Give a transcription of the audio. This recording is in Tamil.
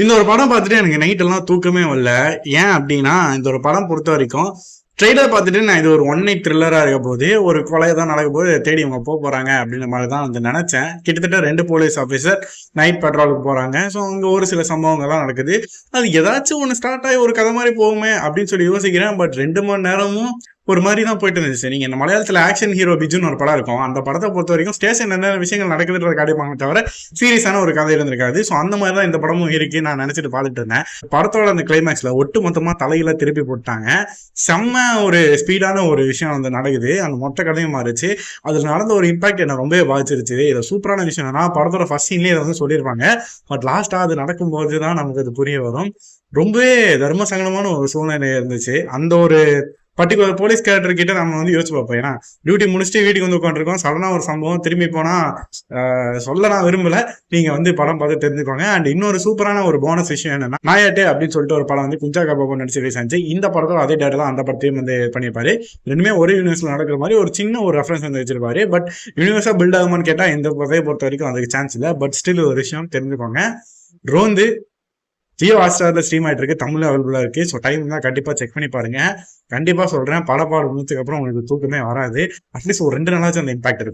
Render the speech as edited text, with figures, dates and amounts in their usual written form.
இந்த ஒரு படம் பார்த்துட்டு எனக்கு நைட் எல்லாம் தூக்கமே வரல. ஏன் அப்படின்னா இந்த ஒரு படம் பொறுத்த வரைக்கும் ட்ரெய்லர் பார்த்துட்டு நான் இது ஒரு ஒன் நைட் த்ரில்லரா இருக்க போது ஒரு கொலை தான் நடக்க போது தேடி இவங்க போறாங்க அப்படின்ற மாதிரி தான் வந்து நினைச்சேன். கிட்டத்தட்ட 2 போலீஸ் ஆஃபீஸர் நைட் பெட்ரோலுக்கு போறாங்க. ஸோ அங்க ஒரு சில சம்பவங்கள்லாம் நடக்குது. அது ஏதாச்சும் ஒன்று ஸ்டார்ட் ஆகி ஒரு கதை மாதிரி போகுமே அப்படின்னு சொல்லி யோசிக்கிறேன். பட் 2 மணி நேரமும் ஒரு மாதிரி தான் போயிட்டு இருந்துச்சு. நீங்க இந்த மலையாளத்துல ஆக்ஷன் ஹீரோ பிஜுன்னு ஒரு படம் இருக்கும். அந்த படத்தை பொறுத்த வரைக்கும் ஸ்டேஷன் என்ன விஷயங்கள் நடக்குதுன்றத காட்டிப்பாங்க தவிர சீரியஸான ஒரு கதை இருந்திருக்காது. ஸோ அந்த மாதிரி தான் இந்த படமும் இருக்கு நான் நினைச்சிட்டு பார்த்துட்டு இருந்தேன். படத்தோட அந்த கிளைமேக்ஸ்ல ஒட்டு மொத்தமா தலையில திருப்பி போட்டாங்க. செம்ம ஒரு ஸ்பீடான ஒரு விஷயம் வந்து நடக்குது. அந்த மொத்த கதையும் மாறிச்சு. அதுல நடந்த ஒரு இம்பாக்ட் என்ன ரொம்பவே பாதிச்சிருச்சு. இது சூப்பரான விஷயம் என்னன்னா படத்தோட ஃபர்ஸ்ட் சீன்லயே இதை வந்து சொல்லியிருப்பாங்க. பட் லாஸ்டா அது நடக்கும்போது தான் நமக்கு அது புரிய வரும். ரொம்பவே தர்ம சங்கடமான ஒரு சூழ்நிலை இருந்துச்சு. அந்த ஒரு பர்டிகுலர் போலீஸ் கேரக்டர் கிட்ட நம்ம வந்து யோசிச்சு பார்ப்போம். ஏன்னா டியூட்டி முடிச்சுட்டு வீட்டுக்கு வந்து உட்காந்துருக்கோம். சடனா ஒரு சம்பவம் திரும்பி போனா சொல்ல நான் விரும்பல. நீங்க வந்து படம் பார்த்து தெரிஞ்சுக்கோங்க. அண்ட் இன்னொரு சூப்பரான ஒரு போனஸ் விஷயம் என்னன்னா நாயாட்டே அப்படின்னு சொல்லிட்டு ஒரு படம் வந்து குஞ்சாக்கா பாபு நடிச்சு ரிலீஸ் ஆச்சு. இந்த படத்தோட அதே டேரக்டர் தான் அந்த படத்தையும் வந்து பண்ணியிருப்பாரு. ரெண்டுமே ஒரே யூனிவர்ஸ்ல நடக்கிற மாதிரி ஒரு சின்ன ஒரு ரெஃபரன்ஸ் வந்து வச்சிருப்பாரு. பட் யூனிவர்ஸா பில்ட் ஆகுமான்னு கேட்டா இந்த கதையை பொறுத்த வரைக்கும் அதுக்கு சான்ஸ் இல்லை. பட் ஸ்டில் ஒரு விஷயம் தெரிஞ்சுக்கோங்க. ரோந்து ஜியோ ஹாட்ஸ்டார்ல ஸ்ட்ரீம் ஆயிட்டு இருக்கு. தமிழ்ல அவைலபிளா இருக்கு. ஸோ டைம் தான் கண்டிப்பா செக் பண்ணி பாருங்க. கண்டிப்பா சொல்றேன் படப்பாடு முடிச்சதுக்கு அப்புறம் உங்களுக்கு தூக்கமே வராது. அட்லீஸ்ட் ஒரு 2 நாளாச்சும் அந்த இம்பாக்ட் இருக்கும்.